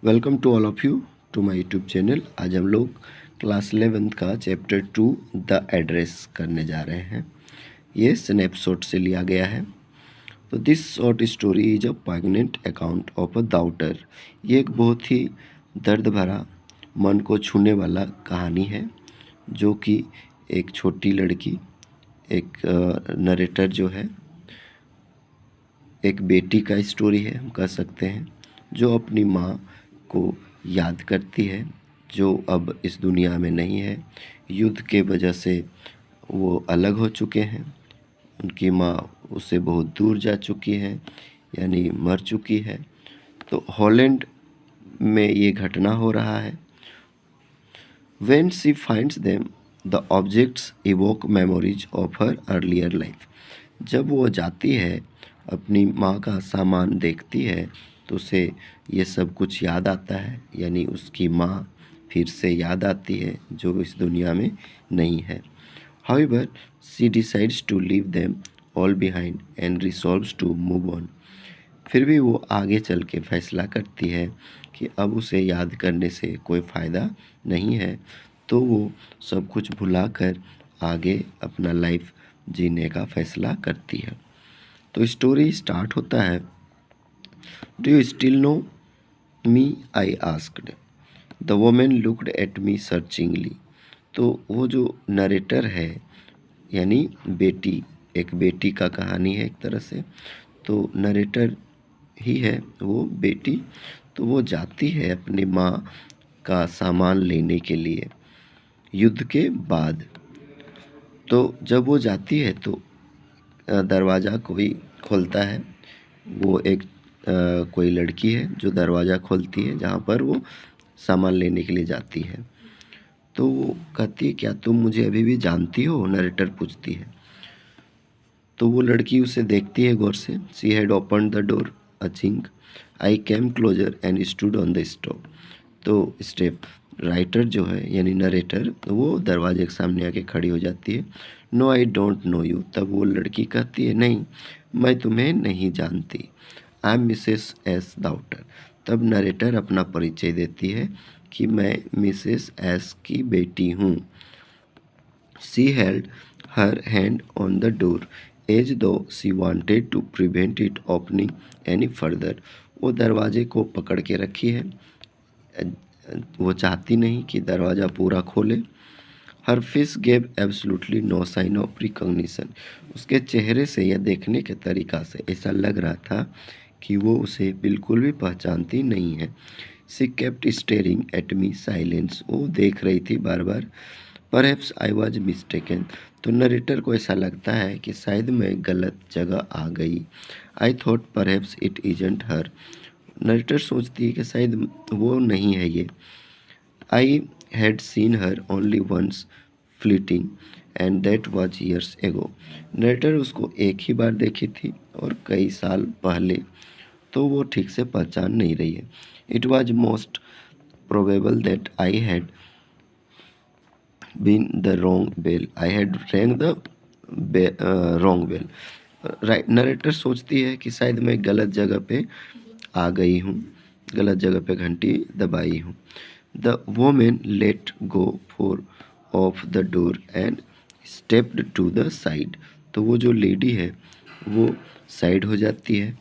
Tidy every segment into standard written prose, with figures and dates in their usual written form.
Welcome to all of you to my YouTube channel. आज हम लोग क्लास 11th का चैप्टर 2 द एड्रेस करने जा रहे हैं। ये स्नैपशॉट से लिया गया है। तो this short story is a poignant account of a daughter. ये एक बहुत ही दर्द भरा, मन को छूने वाला कहानी है, जो कि एक छोटी लड़की, एक नरेटर जो है, एक बेटी का स्टोरी है हम कह सकते हैं, जो अपनी माँ को याद करती है, जो अब इस दुनिया में नहीं है। युद्ध के वजह से वो अलग हो चुके हैं। उनकी माँ उससे बहुत दूर जा चुकी है, यानी मर चुकी है। तो हॉलैंड में ये घटना हो रहा है। When she finds them, the objects evoke memories of her earlier life. जब वो जाती है, अपनी माँ का सामान देखती है, तो उसे ये सब कुछ याद आता है, यानी उसकी माँ फिर से याद आती है, जो इस दुनिया में नहीं है। However, she decides to leave them all behind and resolves to move on. फिर भी वो आगे चल के फैसला करती है कि अब उसे याद करने से कोई फ़ायदा नहीं है, तो वो सब कुछ भुलाकर आगे अपना लाइफ जीने का फैसला करती है। तो स्टोरी स्टार्ट होता है। Do you still know me, I asked. The woman looked at me searchingly. तो वो जो नरेटर है, यानी बेटी, एक बेटी का कहानी है एक तरह से, तो नरेटर ही है वो बेटी। तो वो जाती है अपनी माँ का सामान लेने के लिए युद्ध के बाद। तो जब वो जाती है तो दरवाज़ा कोई खोलता है। वो एक कोई लड़की है जो दरवाज़ा खोलती है, जहाँ पर वो सामान लेने के लिए जाती है। तो वो कहती है, क्या तुम मुझे अभी भी जानती हो? नरेटर पूछती है। तो वो लड़की उसे देखती है गौर से। She had open the door a chink. I came closer and stood on the stop. तो स्टेप राइटर जो है, यानी नरेटर, वो दरवाजे के सामने आके खड़ी हो जाती है। No I don't know you. तब वो लड़की कहती है, नहीं, मैं तुम्हें नहीं जानती। I am Mrs S daughter. तब नरेटर अपना परिचय देती है कि मैं मिसेस एस की बेटी हूँ। She held her hand on the door as though she wanted to prevent it opening any further. वो दरवाजे को पकड़ के रखी है। वो चाहती नहीं कि दरवाज़ा पूरा खोले। Her face gave absolutely no sign of recognition. उसके चेहरे से या देखने के तरीका से ऐसा लग रहा था कि वो उसे बिल्कुल भी पहचानती नहीं है। She kept staring at me silence. वो देख रही थी बार बार। Perhaps I was mistaken. तो नरेटर को ऐसा लगता है कि शायद मैं गलत जगह आ गई। I thought perhaps it isn't her. Narrator सोचती है कि शायद वो नहीं है ये। I had seen her only once fleeting and that was years ago. Narrator उसको एक ही बार देखी थी और कई साल पहले, तो वो ठीक से पहचान नहीं रही है। It was most probable that I had been the wrong bell. I had rang the wrong bell. Right, narrator सोचती है कि शायद मैं गलत जगह पे आ गई हूँ, गलत जगह पे घंटी दबाई हूँ। The women let go for of the door and stepped to the side. तो वो जो लेडी है वो साइड हो जाती है।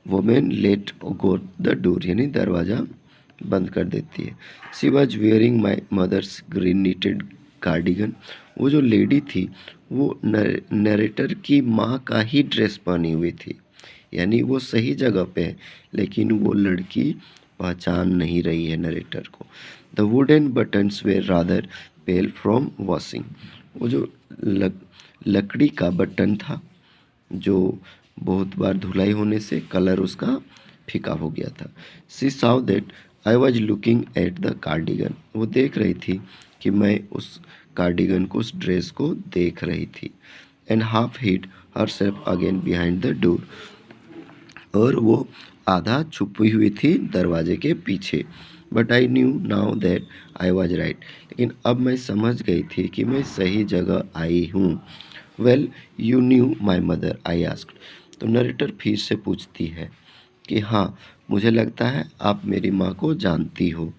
Women let go the door, यानी दरवाज़ा बंद कर देती है। She was wearing my mother's green knitted cardigan. वो जो लेडी थी वो नरेटर की माँ का ही ड्रेस पहनी हुई थी, यानी वो सही जगह पे है, लेकिन वो लड़की पहचान नहीं रही है नरेटर को। The wooden buttons were rather pale from washing. वो जो लकड़ी का बटन था, जो बहुत बार धुलाई होने से कलर उसका फीका हो गया था। She saw that I was looking at the cardigan. वो देख रही थी कि मैं उस कार्डिगन को, उस ड्रेस को देख रही थी। And half hid herself again behind the door. और वो आधा छुपी हुई थी दरवाजे के पीछे। But I knew now that I was right. लेकिन अब मैं समझ गई थी कि मैं सही जगह आई हूँ। Well you knew my mother, I asked. तो नरेटर फिर से पूछती है कि हाँ, मुझे लगता है आप मेरी माँ को जानती हो।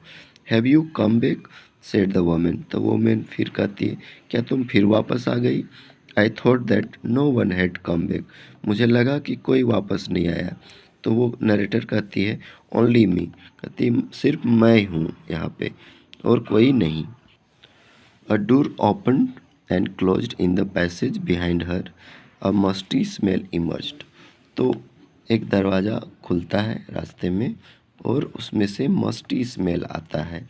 Have you come back said the women. तो वोमेन फिर कहती है, क्या तुम फिर वापस आ गई। I thought that no one had come back. मुझे लगा कि कोई वापस नहीं आया। तो वो नरेटर कहती है, ओनली मी, कहती सिर्फ मैं हूँ यहाँ पे और कोई नहीं। A door opened and closed in the passage behind her. A musty smell emerged. तो एक दरवाज़ा खुलता है रास्ते में और उसमें से मस्टी स्मेल आता है,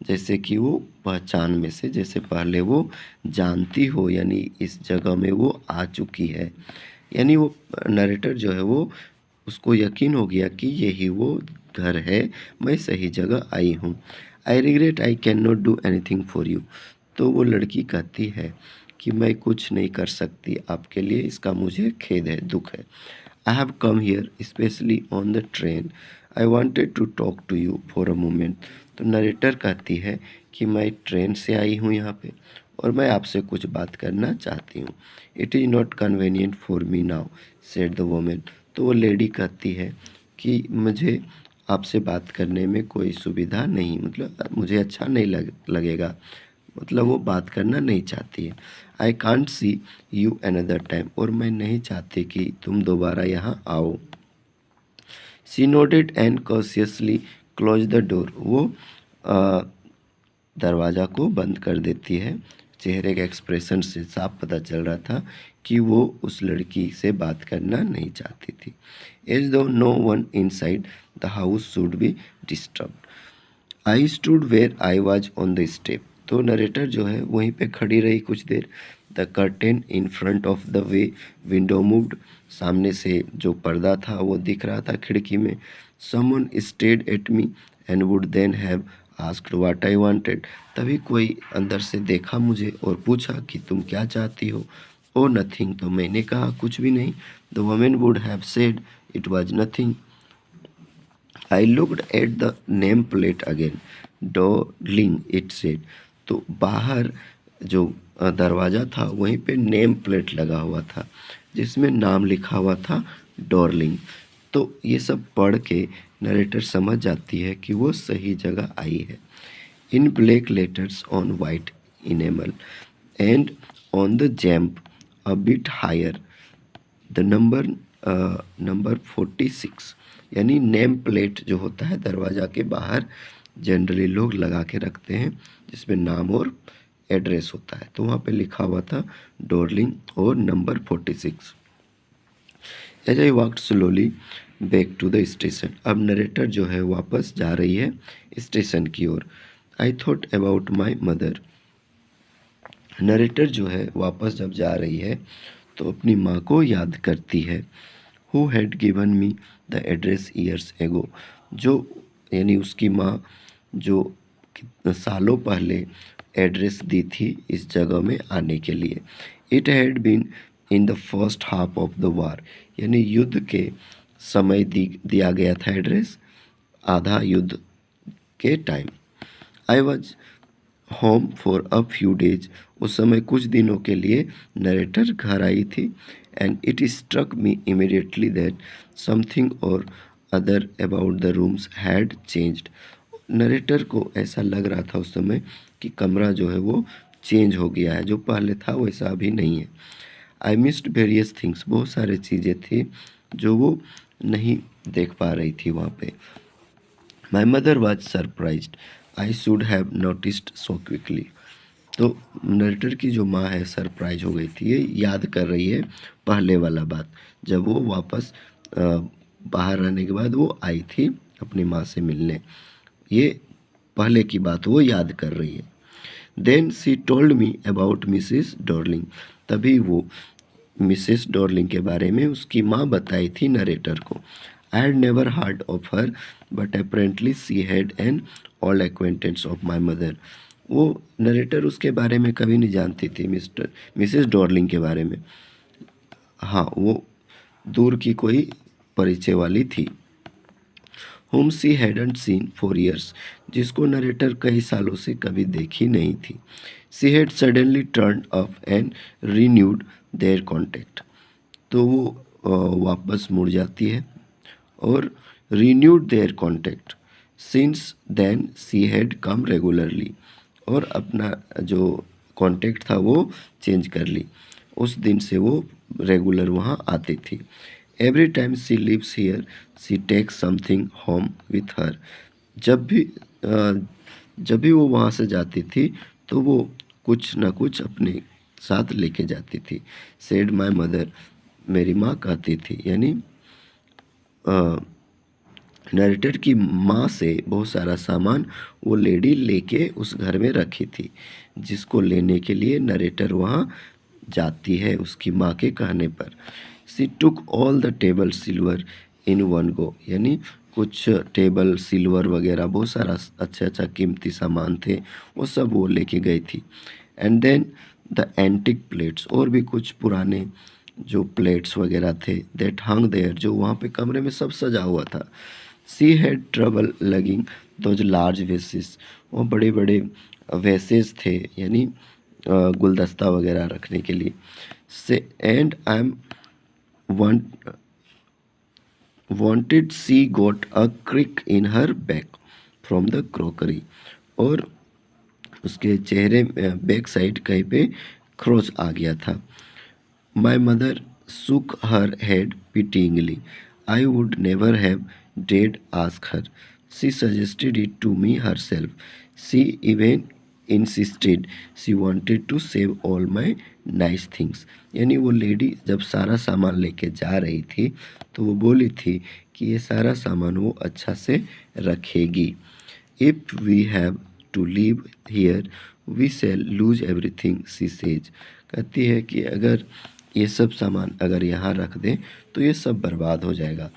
जैसे कि वो पहचान में से, जैसे पहले वो जानती हो, यानी इस जगह में वो आ चुकी है। यानी वो नरेटर जो है वो, उसको यकीन हो गया कि यही वो घर है, मैं सही जगह आई हूँ। I regret I can not do anything for you. तो वो लड़की कहती है कि मैं कुछ नहीं कर सकती आपके लिए, इसका मुझे खेद है, दुख है। I have come here specially on the train. I wanted to talk to you for a moment. तो नरेटर कहती है कि मैं ट्रेन से आई हूँ यहाँ पे और मैं आपसे कुछ बात करना चाहती हूँ। It is not convenient for me now said the women. तो वो लेडी कहती है कि मुझे आपसे बात करने में कोई सुविधा नहीं, मतलब मुझे अच्छा नहीं लगेगा, मतलब वो बात करना नहीं चाहती है। I can't see you another time. और मैं नहीं चाहती कि तुम दोबारा यहाँ आओ। She nodded and cautiously close the door. वो दरवाज़ा को बंद कर देती है। चेहरे के एक्सप्रेशन से साफ पता चल रहा था कि वो उस लड़की से बात करना नहीं चाहती थी। As though no one inside the house should be disturbed. I stood where I was on the step. तो नरेटर जो है वहीं पे खड़ी रही कुछ देर। The curtain in front of the bay window moved. सामने से जो पर्दा था वो दिख रहा था खिड़की में। Someone stared at me and would then have asked what I wanted. तभी कोई अंदर से देखा मुझे और पूछा कि तुम क्या चाहती हो। ओ नथिंग। तो मैंने कहा कुछ भी नहीं। The women would have said it was nothing. I looked at the name plate again. Darling it said. तो बाहर जो दरवाज़ा था वहीं पे नेम प्लेट लगा हुआ था जिसमें नाम लिखा हुआ था डॉर्लिंग। तो ये सब पढ़ के नरेटर समझ जाती है कि वो सही जगह आई है। In black letters on white enamel and on the jamb a bit higher the number 46। यानी नेम प्लेट जो होता है दरवाज़ा के बाहर जनरली लोग लगा के रखते हैं जिसमें नाम और एड्रेस होता है। तो वहाँ पे लिखा हुआ था डॉर्लिंग और number 46। As I walked slowly back to the station. अब नरेटर जो है वापस जा रही है स्टेशन की ओर। I thought about my mother. Narrator जो है वापस जब जा रही है तो अपनी माँ को याद करती है। Who had given me the address years ago. जो यानी उसकी माँ जो सालों पहले एड्रेस दी थी इस जगह में आने के लिए। It had been in the first half of the war. यानी युद्ध के समय दिया गया था एड्रेस, आधा युद्ध के time. I was home for a few days. उस समय कुछ दिनों के लिए नरेटर घर आई थी। And it struck me immediately that something or other about the rooms had changed. Narrator को ऐसा लग रहा था उस समय कि कमरा जो है वो चेंज हो गया है, जो पहले था वैसा अभी नहीं है। I missed various things. बहुत सारी चीज़ें थी जो वो नहीं देख पा रही थी वहाँ पे। My mother was surprised I should have noticed so quickly. तो नरेटर की जो माँ है सरप्राइज हो गई थी। ये याद कर रही है पहले वाला बात, जब वो वापस बाहर आने के बाद वो आई थी अपनी माँ से मिलने। ये पहले की बात वो याद कर रही है। Then she told me about Mrs Dorling. तभी वो मिसेस डॉर्लिंग के बारे में उसकी माँ बताई थी नरेटर को। I had never hard of her but apparently she had an old acquaintance of my mother. वो नरेटर उसके बारे में कभी नहीं जानती थी, मिसेस डॉर्लिंग के बारे में। हाँ, वो दूर की कोई परिचय वाली थी। whom she hadn't seen for years, जिसको नरेटर कई सालों से कभी देखी नहीं थी। She had suddenly turned up and renewed their contact। तो वो वापस मुड़ जाती है और renewed their contact. Since then she had come regularly. और अपना जो कांटेक्ट था वो चेंज कर ली। उस दिन से वो रेगुलर वहाँ आती थी। Every time she leaves here she takes something home with her. जब भी वो वहाँ से जाती थी तो वो कुछ ना कुछ अपने साथ लेके जाती थी। सेड माई मदर, मेरी माँ कहती थी, यानी नरेटर की माँ से बहुत सारा सामान वो लेडी लेके उस घर में रखी थी, जिसको लेने के लिए नरेटर वहाँ जाती है उसकी माँ के कहने पर। She took all the table silver in one go, यानी कुछ टेबल सिल्वर वगैरह बहुत सारा अच्छा कीमती सामान थे, वो सब वो लेके गई थी। And then the antique plates, और भी कुछ पुराने जो प्लेट्स वगैरह थे, दैट हंग देयर, जो वहाँ पे कमरे में सब सजा हुआ था। She had trouble lugging those large vases, वो बड़े बड़े वेसेस थे, यानी गुलदस्ता वगैरह रखने के लिए। से and I am wanted she got a crick in her back from the crockery, और उसके चेहरे बैक साइड कहीं पे खरोच आ गया था। My mother shook her head pityingly. I would never have dared ask her. She suggested it to me herself. She even insisted she wanted to save all my nice things. यानी वो lady जब सारा सामान लेके जा रही थी तो वो बोली थी कि ये सारा सामान वो अच्छा से रखेगी। If we have to live here, we shall lose everything, she says. कहती है कि अगर ये सब सामान अगर यहाँ रख दें तो ये सब बर्बाद हो जाएगा।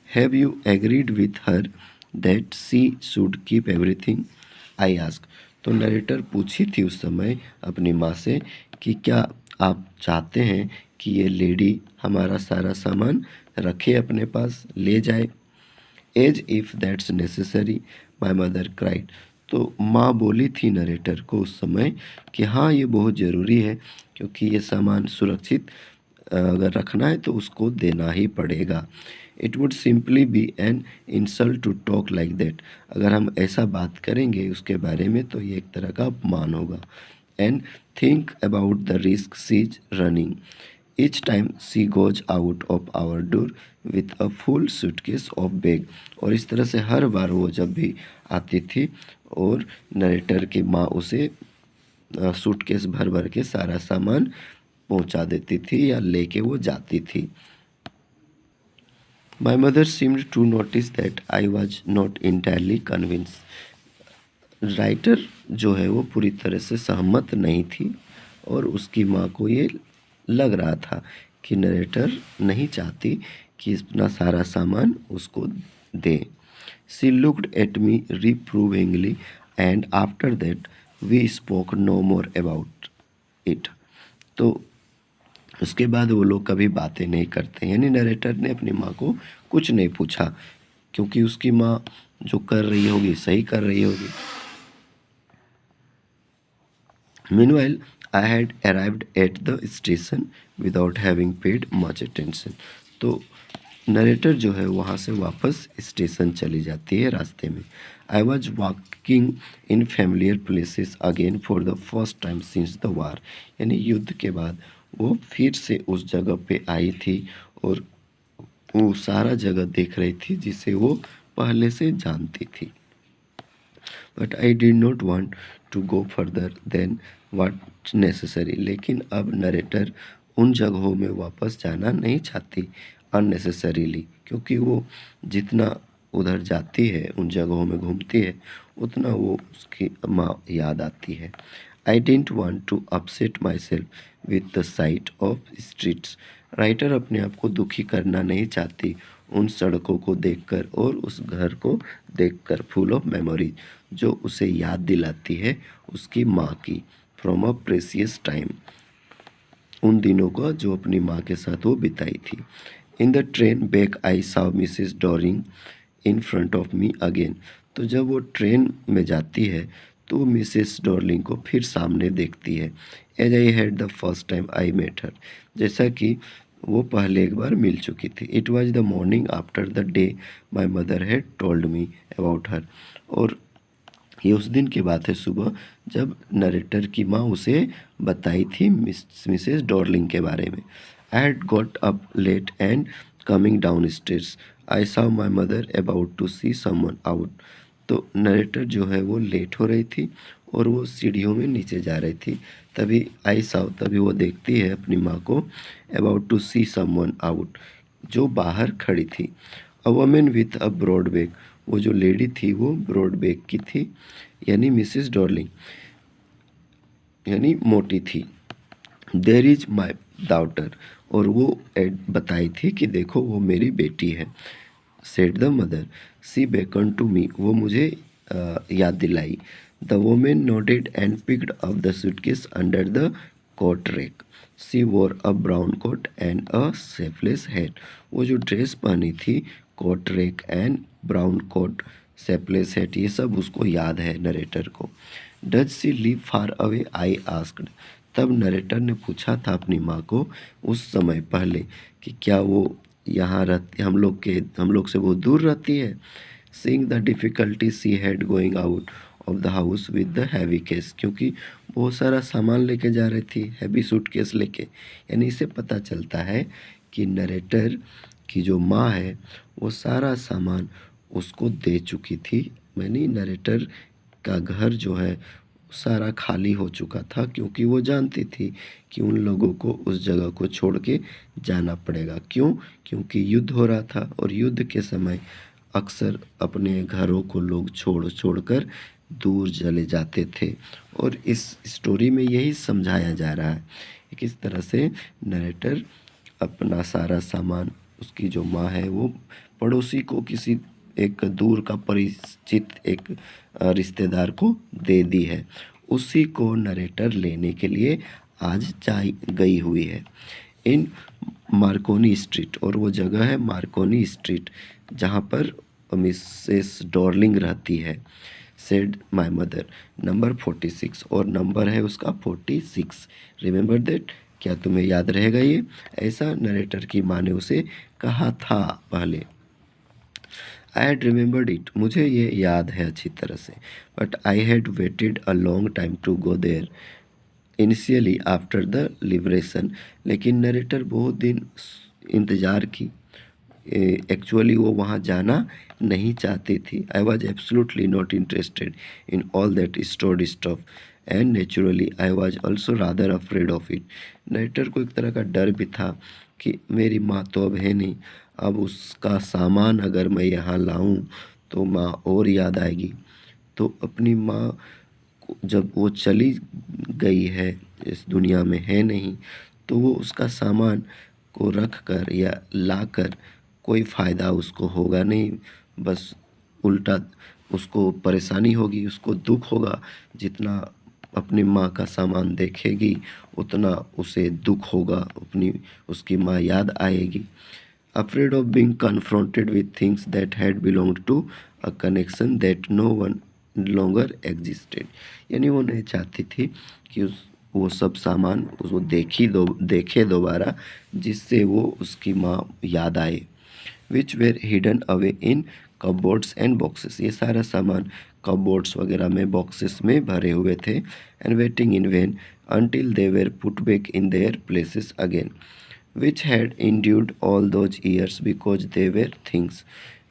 Have you agreed with her that she should keep everything, I ask. तो नरेटर पूछी थी उस समय अपनी माँ से कि क्या आप चाहते हैं कि ये लेडी हमारा सारा सामान रखे, अपने पास ले जाए। As if that's necessary, my mother cried. तो माँ बोली थी नरेटर को उस समय कि हाँ ये बहुत ज़रूरी है, क्योंकि ये सामान सुरक्षित अगर रखना है तो उसको देना ही पड़ेगा। It would simply be an insult to talk like that, अगर हम ऐसा बात करेंगे उसके बारे में तो ये एक तरह का अपमान होगा। And think about the risk she is running each time she goes out of our door with a full suitcase of bag. और इस तरह से हर बार वो जब भी आती थी और नरेटर की माँ उसे सूटकेस भर भर के सारा सामान पहुंचा देती थी या लेके वो जाती थी। My mother seemed to notice that I was not entirely convince. Writer जो है वो पूरी तरह से सहमत नहीं थी और उसकी माँ को ये लग रहा था कि नरेटर नहीं चाहती कि इतना सारा सामान उसको दे। She looked at me reprovingly and after that we spoke no more about it. तो उसके बाद वो लोग कभी बातें नहीं करते, यानी नरेटर ने अपनी माँ को कुछ नहीं पूछा, क्योंकि उसकी माँ जो कर रही होगी सही कर रही होगी। Meanwhile, I had arrived at the station without having paid much attention. तो नरेटर जो है वहाँ से वापस स्टेशन चली जाती है रास्ते में। I was walking in familiar places again for the first time since the war. यानी युद्ध के बाद वो फिर से उस जगह पे आई थी और वो सारा जगह देख रही थी जिसे वो पहले से जानती थी। But I did not want to go further than what necessary. लेकिन अब नरेटर उन जगहों में वापस जाना नहीं चाहती अननेसेसरीली, क्योंकि वो जितना उधर जाती है उन जगहों में घूमती है उतना वो उसकी माँ याद आती है। I didn't want to upset myself with the sight of streets. Writer अपने आप को दुखी करना नहीं चाहती उन सड़कों को देखकर और उस घर को देखकर, फुल ऑफ मेमोरीज, जो उसे याद दिलाती है उसकी माँ की, फ्रॉम अ प्रेसियस टाइम, उन दिनों का जो अपनी माँ के साथ वो बिताई थी। In the train back I saw Mrs Dorling in front of me again. तो जब वो ट्रेन में जाती है तो मिसेस डॉर्लिंग को फिर सामने देखती है। As I had the first time I met her, जैसा कि वो पहले एक बार मिल चुकी थी। It was the morning after the day my mother had told me about her. और ये उस दिन की बात है सुबह जब नरेटर की माँ उसे बताई थी मिसेस डॉर्लिंग के बारे में। I had got up late and coming downstairs I saw my mother about to see someone out. तो नरेटर जो है वो लेट हो रही थी और वो सीढ़ियों में नीचे जा रही थी। तभी वो देखती है अपनी माँ को about to see someone out, जो बाहर खड़ी थी। A woman with a broad bag, वो जो लेडी थी वो ब्रॉड बैग की थी, यानी मिसेस डॉर्लिंग, यानी मोटी थी। देर इज माई डाउटर, और वो बताई थी कि देखो वो मेरी बेटी है। Said the mother, she beckoned to me, वो मुझे याद दिलाई। The woman nodded and picked up the suitcase under the coat rack. She wore a brown coat and a shapeless hat, वो जो ड्रेस पहनी थी, coat rack and brown coat, shapeless hat, ये सब उसको याद है नरेटर को। Does she live far away, I asked, तब नरेटर ने पूछा था अपनी माँ को उस समय पहले कि क्या वो यहाँ रहती, हम लोग से वो दूर रहती है। Seeing the difficulty she had going out of the house with the heavy case, क्योंकि बहुत सारा सामान लेके जा रही थी, हैवी सूटकेस लेके। यानी इससे पता चलता है कि नरेटर की जो माँ है वो सारा सामान उसको दे चुकी थी। यानी नरेटर का घर जो है सारा खाली हो चुका था, क्योंकि वो जानती थी कि उन लोगों को उस जगह को छोड़ के जाना पड़ेगा। क्यों? क्योंकि युद्ध हो रहा था और युद्ध के समय अक्सर अपने घरों को लोग छोड़ छोड़ कर दूर चले जाते थे। और इस स्टोरी में यही समझाया जा रहा है कि किस तरह से नरेटर अपना सारा सामान, उसकी जो माँ है वो पड़ोसी को, किसी एक दूर का परिचित एक रिश्तेदार को दे दी है। उसी को नरेटर लेने के लिए आज जा गई हुई है इन मार्कोनी स्ट्रीट, और वो जगह है मार्कोनी स्ट्रीट जहाँ पर मिसेस डॉर्लिंग रहती है। सेड माई मदर, नंबर 46, और नंबर है उसका 46। रिमेंबर दैट, क्या तुम्हें याद रहेगा ये? ऐसा नरेटर की माँ ने उसे कहा था पहले। आई हैड रिमेंबर्ड इट, मुझे ये याद है अच्छी तरह से। But I had waited a long time to go there initially after the liberation, लेकिन नरेटर बहुत दिन इंतज़ार की। एक्चुअली वो वहाँ जाना नहीं चाहती थी। I was absolutely not interested in all that stored stuff and naturally I was also rather afraid of it. Narrator को एक तरह का डर भी था कि मेरी माँ तो अब है नहीं, अब उसका सामान अगर मैं यहाँ लाऊं तो माँ और याद आएगी। तो अपनी माँ जब वो चली गई है, इस दुनिया में है नहीं, तो वो उसका सामान को रख कर या ला कर कोई फ़ायदा उसको होगा नहीं, बस उल्टा उसको परेशानी होगी, उसको दुख होगा। जितना अपनी माँ का सामान देखेगी उतना उसे दुख होगा, उसकी माँ याद आएगी। Afraid of being confronted with things that had belonged to a connection that no one longer existed, यानी वो नहीं चाहती थी कि वो सब सामान उसको देखे दोबारा, जिससे वो उसकी माँ याद आए। विच where hidden away in cupboards and boxes, ये सारा सामान कपबोर्ड्स वगैरह में, बॉक्सेस में भरे हुए थे। And waiting in when until they were put back in their places again, which had endured all those years because they were things।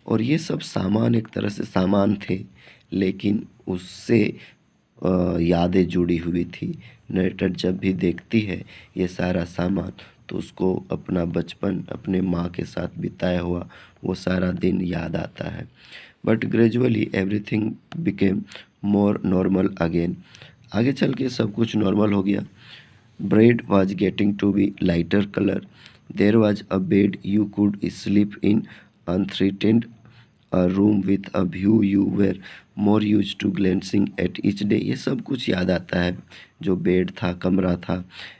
और ये सब सामान एक तरह से सामान थे, लेकिन उससे यादें जुड़ी हुई थी। नरेटर जब भी देखती है ये सारा सामान तो उसको अपना बचपन अपने माँ के साथ बिताया हुआ वो सारा दिन याद आता है। But gradually everything became more normal again, आगे चल के सब कुछ नॉर्मल हो गया। Bread was getting to be lighter color. There was a bed you could sleep in, unthreatened, a room with a view you were more used to glancing at each day। ये सब कुछ याद आता है, जो bed था, कमरा था।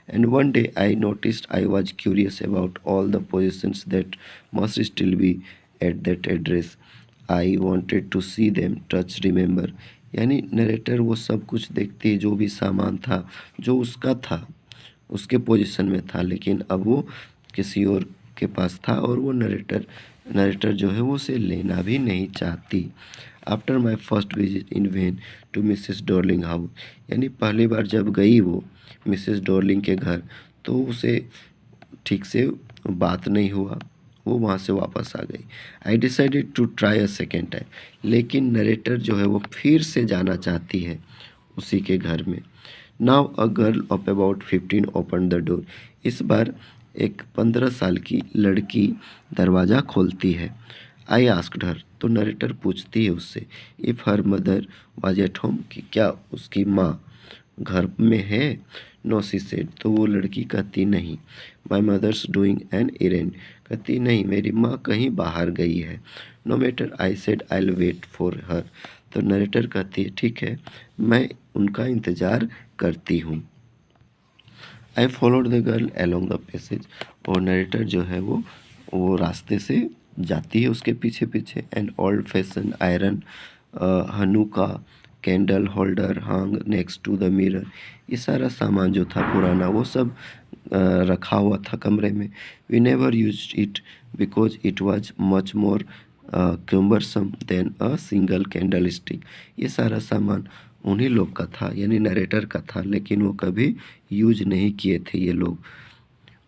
And one day I noticed I was curious about all the possessions that must still be at that address. I wanted to see them, touch, remember। यानी नरेटर वो सब कुछ देखती, जो भी सामान था जो उसका था, उसके पोजीशन में था, लेकिन अब वो किसी और के पास था और वो नरेटर जो है वो उसे लेना भी नहीं चाहती। After my first visit in vain to Mrs Dorling house, यानी पहली बार जब गई वो मिसेस डॉर्लिंग के घर तो उसे ठीक से बात नहीं हुआ, वो वहाँ से वापस आ गई। I decided to try a second time, लेकिन नरेटर जो है वो फिर से जाना चाहती है उसी के घर में। Now a girl of about 15 open the door, इस बार एक 15 साल की लड़की दरवाज़ा खोलती है। आई आस्क्ड हर, तो नरेटर पूछती है उससे, if her mother was at home, कि क्या उसकी माँ घर में है। नो सी सेड, तो वो लड़की कहती नहीं। My mother's doing an errand, कहती नहीं मेरी माँ कहीं बाहर गई है। No matter, I said I will wait for her, तो नरेटर कहती है ठीक है मैं उनका इंतज़ार करती हूँ। आई followed the girl along the passage, और नरेटर जो है वो रास्ते से जाती है उसके पीछे पीछे। And old fashion iron Hanukkah candle holder hung next to the mirror, ये सारा सामान जो था पुराना वो सब रखा हुआ था कमरे में। We never use it because it was much more cumbersome than a single candlestick, ये सारा सामान उन्हीं लोग का था यानी नरेटर का था, लेकिन वो कभी यूज नहीं किए थे ये लोग।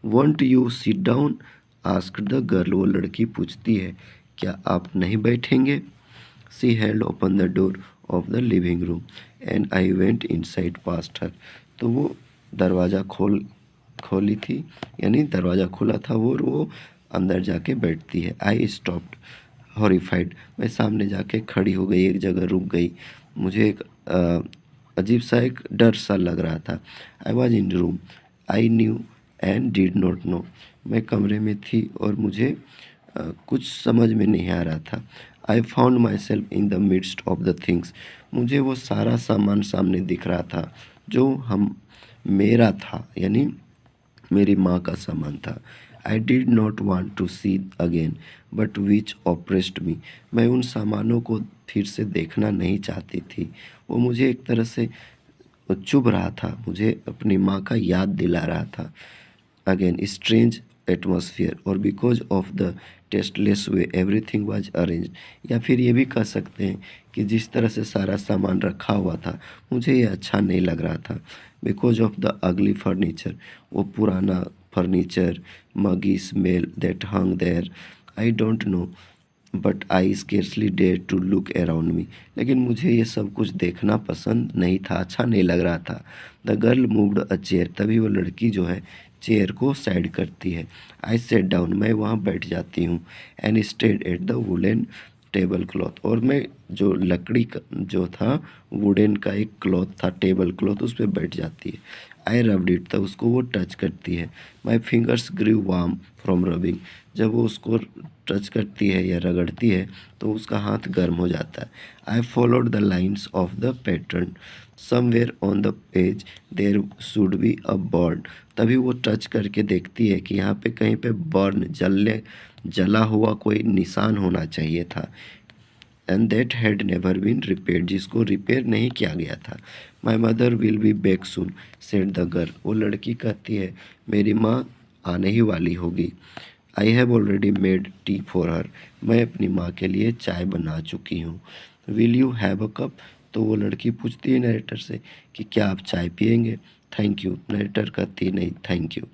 Won't you sit down, asked the girl, वो लड़की पूछती है क्या आप नहीं बैठेंगे। She held open the door of the living room and I went inside past her, तो वो दरवाज़ा खोली थी यानी दरवाज़ा खुला था वो अंदर जाके बैठती है। आई स्टॉप्ड हॉरिफाइड, मैं सामने जाके खड़ी हो गई, एक जगह रुक गई। मुझे एक अजीब सा एक डर सा लग रहा था। I was in room I knew and did not know, मैं कमरे में थी और मुझे कुछ समझ में नहीं आ रहा था। I found my self in the midst of the things, मुझे वो सारा सामान सामने दिख रहा था जो मेरा था यानी मेरी माँ का सामान था। I did not want to see again but which oppressed me, मैं उन सामानों को फिर से देखना नहीं चाहती थी, वो मुझे एक तरह से चुभ रहा था, मुझे अपनी माँ का याद दिला रहा था। अगेन स्ट्रेंज एटमॉस्फेयर और because of the tasteless way everything was arrange, या फिर ये भी कह सकते हैं कि जिस तरह से सारा सामान रखा हुआ था मुझे ये अच्छा नहीं लग रहा था। Because of the ugly furniture, वो पुराना furniture, muggy smell that hung there, I don't know but I scarcely dare to look around me, लेकिन मुझे ये सब कुछ देखना पसंद नहीं था, अच्छा नहीं लग रहा था। The girl moved a chair, तभी वो लड़की जो है चेयर को साइड करती है। आई सेट डाउन, मैं वहाँ बैठ जाती हूँ। And stayed at the wooden table cloth, और मैं जो लकड़ी का जो था वुडन का एक क्लॉथ था टेबल क्लॉथ, उस पर बैठ जाती है। आई रब्ड इट, तब उसको वो टच करती है। My fingers grew warm from rubbing, जब वो उसको टच करती है या रगड़ती है तो उसका हाथ गर्म हो जाता है। I followed the lines of the pattern, somewhere on the page there should be a burn, तभी वो टच करके देखती है कि यहाँ पे कहीं पे बर्न जला हुआ कोई निशान होना चाहिए था। And that had never been repaired, जिसको रिपेयर नहीं किया गया था। My mother will be back soon said the girl, वो लड़की कहती है मेरी माँ आने ही वाली होगी। I have already made tea for her, मैं अपनी माँ के लिए चाय बना चुकी हूँ। Will you have a cup, तो वो लड़की पूछती है नरेटर से कि क्या आप चाय पियेंगे। थैंक यू, नरेटर कहती नहीं thank you.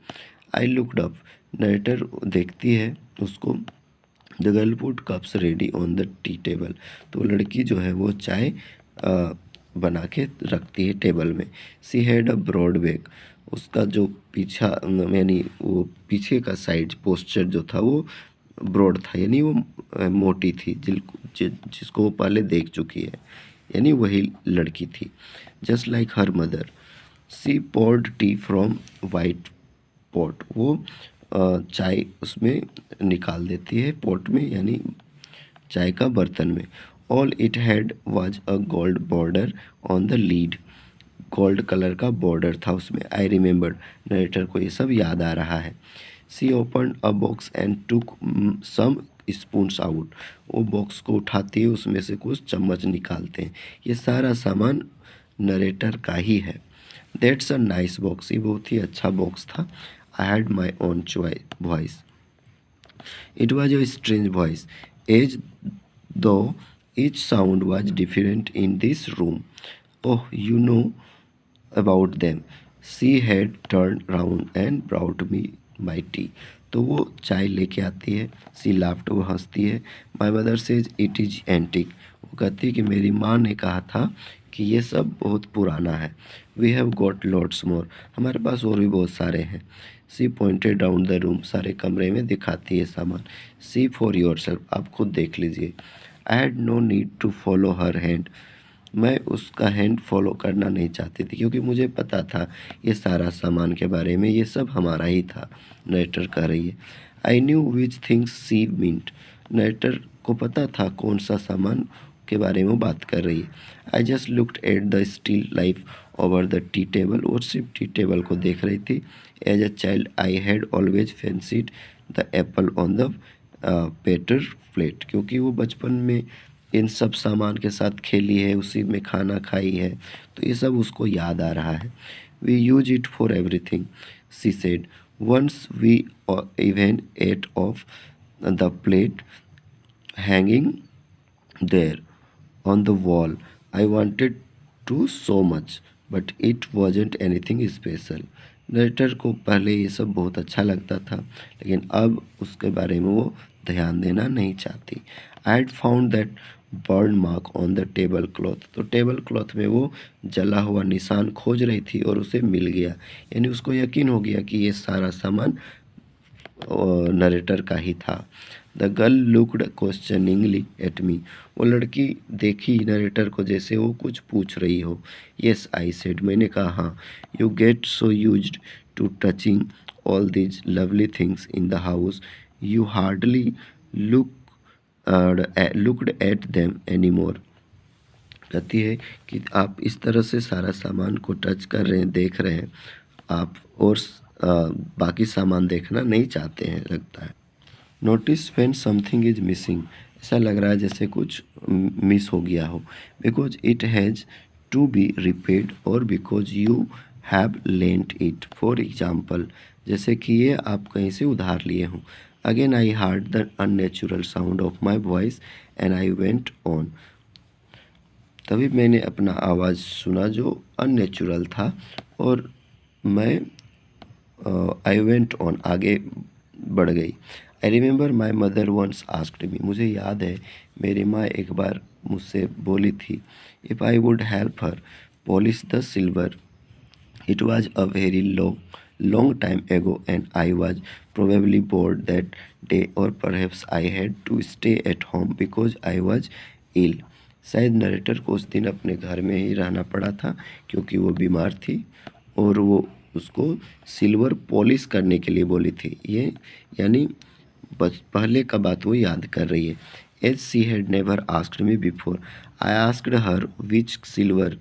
I looked up, narrator देखती है उसको। The girl put cups ready on the tea table, तो लड़की जो है वो चाय बना के रखती है टेबल में। She had a broad back, उसका जो पीछा यानी वो पीछे का साइड पोस्चर जो था वो ब्रॉड था यानी वो मोटी थी, जिसको वो पहले देख चुकी है यानी वही लड़की थी। Just like her mother, she poured tea from white pot, वो चाय उसमें निकाल देती है पॉट में यानी चाय का बर्तन में। All it had was a gold border on the lead, gold colour का बॉर्डर था उसमें। आई रिमेंबर्ड, नरेटर को ये सब याद आ रहा है। She open a box and took some spoons out, वो बॉक्स को उठाती है उसमें से कुछ चम्मच निकालते हैं, ये सारा सामान नरेटर का ही है। दैट्स अ नाइस बॉक्स, ये बहुत ही अच्छा बॉक्स था। I had my own voice. It was a strange voice, as though each sound was different in this room. Oh, you know about them. She had turned round and brought me my tea. तो वो चाय लेके आती है. सी laughed, वो हंसती है. My mother says it is antique. वो कहती है कि मेरी माँ ने कहा था कि ये सब बहुत पुराना है. We have got lots more. हमारे पास और भी बहुत सारे हैं. She pointed down the room. सारे कमरे में दिखाती है सामान. See for yourself. आप खुद देख लीजिए. I had no need to follow her hand. मैं उसका हैंड फॉलो करना नहीं चाहती थी क्योंकि मुझे पता था ये सारा सामान के बारे में, ये सब हमारा ही था. नरेटर कह रही है. I knew which things she meant. Narrator को पता था कौन सा सामान के बारे में वो बात कर रही है. I just looked at the still life over the tea table. और सिर्फ टी टेबल को देख रही थी. As a child I had always fancied the apple on the pewter plate. क्योंकि वो बचपन में इन सब सामान के साथ खेली है, उसी में खाना खाई है, तो ये सब उसको याद आ रहा है. We use it for everything, she said. Once we even ate off the plate hanging there on the wall. I wanted to so much, but it wasn't anything special. Narrator को पहले ये सब बहुत अच्छा लगता था, लेकिन अब उसके बारे में वो ध्यान देना नहीं चाहती. I had found that burn mark on the table cloth. तो टेबल क्लॉथ में वो जला हुआ निशान खोज रही थी और उसे मिल गया. यानी उसको यकीन हो गया कि ये सारा सामान नरेटर का ही था. The girl looked questioningly at me. वो लड़की देखी नरेटर को जैसे वो कुछ पूछ रही हो. Yes I said. मैंने कहा हाँ. You get so used to touching all these lovely things in the house you hardly looked at them any more. कहती है कि आप इस तरह से सारा सामान को टच कर रहे हैं, देख रहे हैं आप, और बाकी सामान देखना नहीं चाहते हैं लगता है. Notice when something is missing. ऐसा लग रहा है जैसे कुछ मिस हो गया हो. Because it has to be repaid or because you have lent it. For example, जैसे कि ये आप कहीं से उधार लिए हों. Again I heard the unnatural sound of my voice and I went on. तभी मैंने अपना आवाज़ सुना जो अननेचुरल था और मैं आई वेंट ऑन, आगे बढ़ गई. I remember my mother once asked me. मुझे याद है मेरी माँ एक बार मुझसे बोली थी. If I would help her polish the silver. It was a very long time ago and I was probably bored that day or perhaps I had to stay at home because I was ill. शायद narrator को उस दिन अपने घर में ही रहना पड़ा था क्योंकि वो बीमार थी और वो उसको सिल्वर पॉलिश करने के लिए बोली थी. ये यानी बस पहले का बात वो याद कर रही है. As she had never asked me before I asked her which silver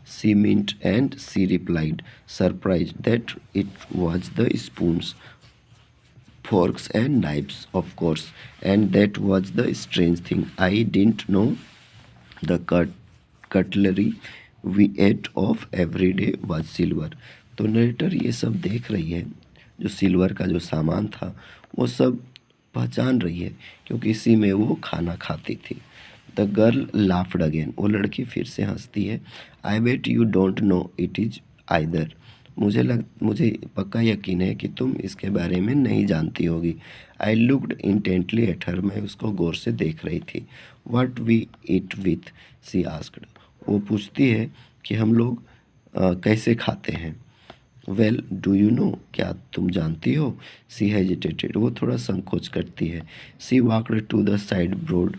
she meant and she replied surprised that it was the spoons, forks and knives, of course, and that was the strange thing. I didn't know the cutlery we ate of every day was silver. तो narrator ये सब देख रही है, जो silver का जो सामान था वो सब पहचान रही है क्योंकि इसी में वो खाना खाती थी. The girl laughed again. वो लड़की फिर से हंसती है. I bet you don't know it is either. मुझे पक्का यकीन है कि तुम इसके बारे में नहीं जानती होगी. I looked intently at her. मैं उसको गौर से देख रही थी. What we eat with, she asked. वो पूछती है कि हम लोग कैसे खाते हैं. वेल डू यू नो, क्या तुम जानती हो. She hesitated. वो थोड़ा संकोच करती है. She walked to the sideboard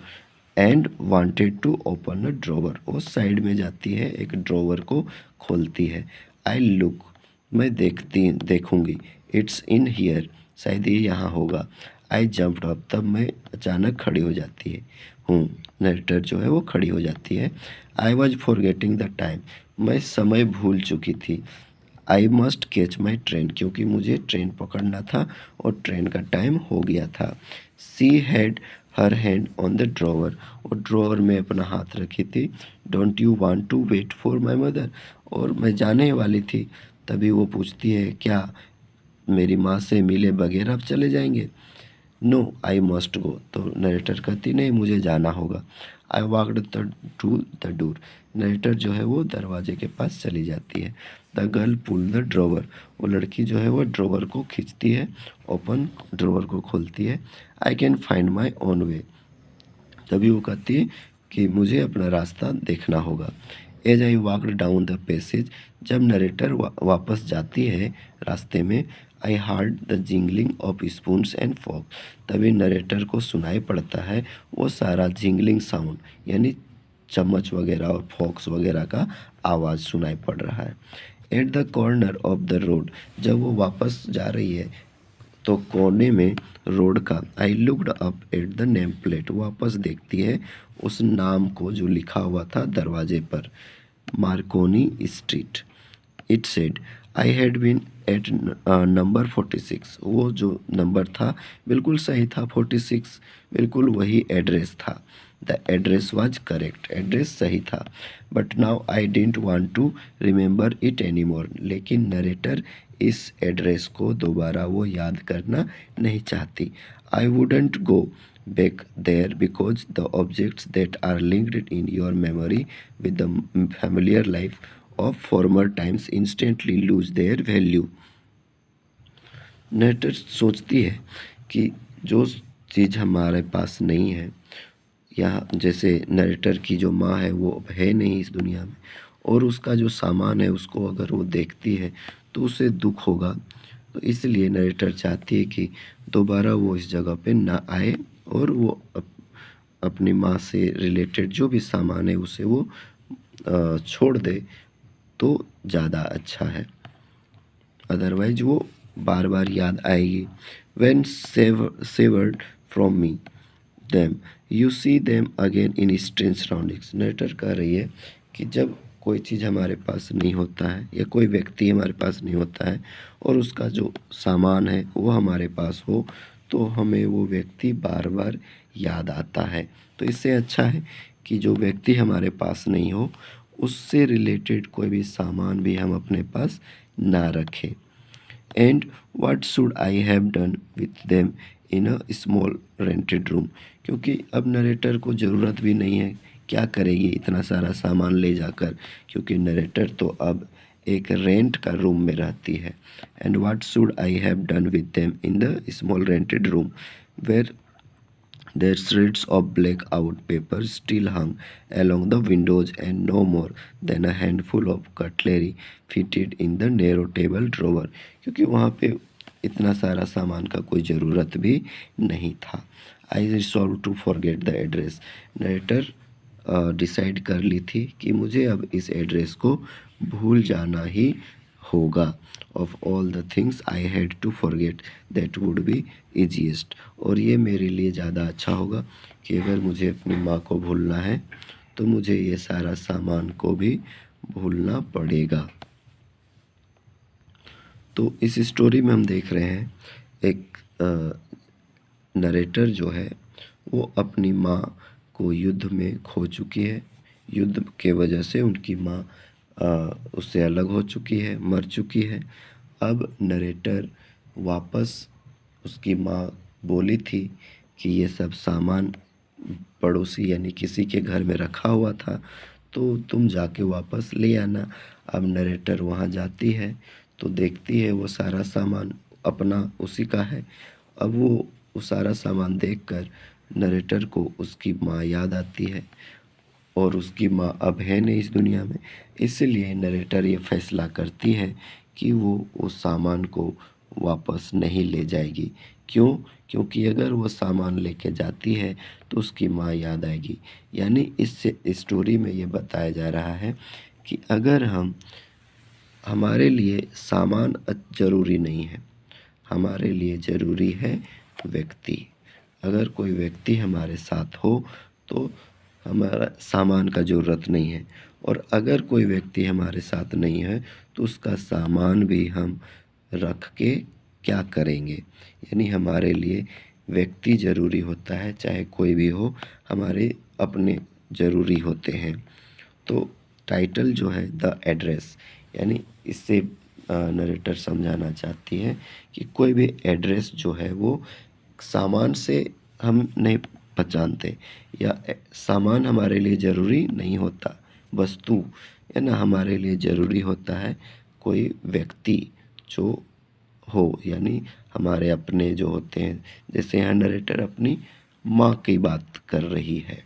and wanted to open a drawer. वो साइड में जाती है, एक ड्रॉवर को खोलती है. I look. मैं देखूंगी. It's in here. शायद ये यहाँ होगा. I jumped up. तब मैं अचानक खड़ी हो जाती है हूँ. नरेटर जो है वो खड़ी हो जाती है. I was forgetting the time. मैं समय भूल चुकी थी. I must catch my train. क्योंकि मुझे ट्रेन पकड़ना था और ट्रेन का टाइम हो गया था. She had her hand on the drawer. और ड्रॉवर में अपना हाथ रखी थी. Don't you want to wait for my mother. और मैं जाने वाली थी. तभी वो पूछती है क्या मेरी माँ से मिले बगैर आप चले जाएंगे? No I must go. तो नरेटर कहती नहीं, मुझे जाना होगा। I walked to the door. Narrator जो है वो दरवाजे के पास चली जाती है। The girl pull the drawer. वो लड़की जो है वो ड्रॉवर को खींचती है, ओपन ड्रॉवर को खोलती है। I can find my own way. तभी वो कहती है कि मुझे अपना रास्ता देखना होगा। As I walked down the passage. जब नरेटर वापस जाती है रास्ते में, I heard the jingling of spoons and fork. तभी नरेटर को सुनाई पड़ता है वो सारा जिंगलिंग साउंड, यानी चम्मच वगैरह और फॉक्स वगैरह का आवाज़ सुनाई पड़ रहा है। At the corner of the road. जब वो वापस जा रही है तो कोने में रोड का, I looked up at the name plate. वापस देखती है उस नाम को जो लिखा हुआ था दरवाजे पर, Marconi street. It said I had been at number 46। वो जो नंबर था बिल्कुल सही था, 46 बिल्कुल वही एड्रेस था। The address was correct, address सही था। But now I didn't want to remember it any more. लेकिन नरेटर इस एड्रेस को दोबारा वो याद करना नहीं चाहती। I wouldn't go back there because the objects that are linked in your memory with the familiar life of former times instantly lose their value। Narrator सोचती है कि जो चीज़ हमारे पास नहीं है, या जैसे नरेटर की जो माँ है वो अब है नहीं इस दुनिया में, और उसका जो सामान है उसको अगर वो देखती है तो उसे दुख होगा। तो इसलिए नरेटर चाहती है कि दोबारा वो इस जगह पे ना आए और वो अपनी माँ से रिलेटेड जो भी सामान है उसे वो छोड़ दे तो ज़्यादा अच्छा है, अदरवाइज वो बार बार याद आएगी। When savoured from me them you see them again in strange surroundings. Narrator कह रही है कि जब कोई चीज़ हमारे पास नहीं होता है या कोई व्यक्ति हमारे पास नहीं होता है और उसका जो सामान है वो हमारे पास हो, तो हमें वो व्यक्ति बार बार याद आता है। तो इससे अच्छा है कि जो व्यक्ति हमारे पास नहीं हो उससे रिलेटेड कोई भी सामान भी हम अपने पास ना रखें। And what should I have done with them in a small rented room. क्योंकि अब नरेटर को ज़रूरत भी नहीं है, क्या करेगी इतना सारा सामान ले जाकर, क्योंकि नरेटर तो अब एक रेंट का रूम में रहती है। And what should I have done with them in the small rented room where their shreds of black-out paper still hung along the windows and no more than a handful of cutlery fitted in the narrow table drawer। क्योंकि वहाँ पे इतना सारा सामान का कोई ज़रूरत भी नहीं था। I resolve to forget the address. Narrator decide कर ली थी कि मुझे अब इस एड्रेस को भूल जाना ही होगा। Of all the things I had to forget that would be easiest. और ये मेरे लिए ज़्यादा अच्छा होगा कि अगर मुझे अपनी माँ को भूलना है तो मुझे ये सारा सामान को भी भूलना पड़ेगा। तो इस स्टोरी में हम देख रहे हैं एक नरेटर जो है वो अपनी माँ को युद्ध में खो चुकी है। युद्ध के वजह से उनकी माँ उससे अलग हो चुकी है, मर चुकी है। अब नरेटर वापस, उसकी माँ बोली थी कि ये सब सामान पड़ोसी यानी किसी के घर में रखा हुआ था तो तुम जाके वापस ले आना। अब नरेटर वहाँ जाती है तो देखती है वो सारा सामान अपना उसी का है। अब वो सारा सामान देखकर नरेटर को उसकी माँ याद आती है और उसकी माँ अब है नहीं इस दुनिया में। इसलिए नरेटर ये फैसला करती है कि वो उस सामान को वापस नहीं ले जाएगी। क्यों? क्योंकि अगर वो सामान लेके जाती है तो उसकी माँ याद आएगी। यानी इस स्टोरी में ये बताया जा रहा है कि अगर हमारे लिए सामान ज़रूरी नहीं है, हमारे लिए ज़रूरी है व्यक्ति। अगर कोई व्यक्ति हमारे साथ हो तो हमारा सामान का ज़रूरत नहीं है, और अगर कोई व्यक्ति हमारे साथ नहीं है तो उसका सामान भी हम रख के क्या करेंगे। यानी हमारे लिए व्यक्ति ज़रूरी होता है, चाहे कोई भी हो, हमारे अपने ज़रूरी होते हैं। तो टाइटल जो है द एड्रेस, यानी इससे नरेटर समझाना चाहती है कि कोई भी एड्रेस जो है वो सामान से हम नहीं पहचानते, या सामान हमारे लिए ज़रूरी नहीं होता, वस्तु है ना हमारे लिए ज़रूरी होता है कोई व्यक्ति जो हो, यानी हमारे अपने जो होते हैं। जैसे यहाँ नरेटर अपनी माँ की बात कर रही है।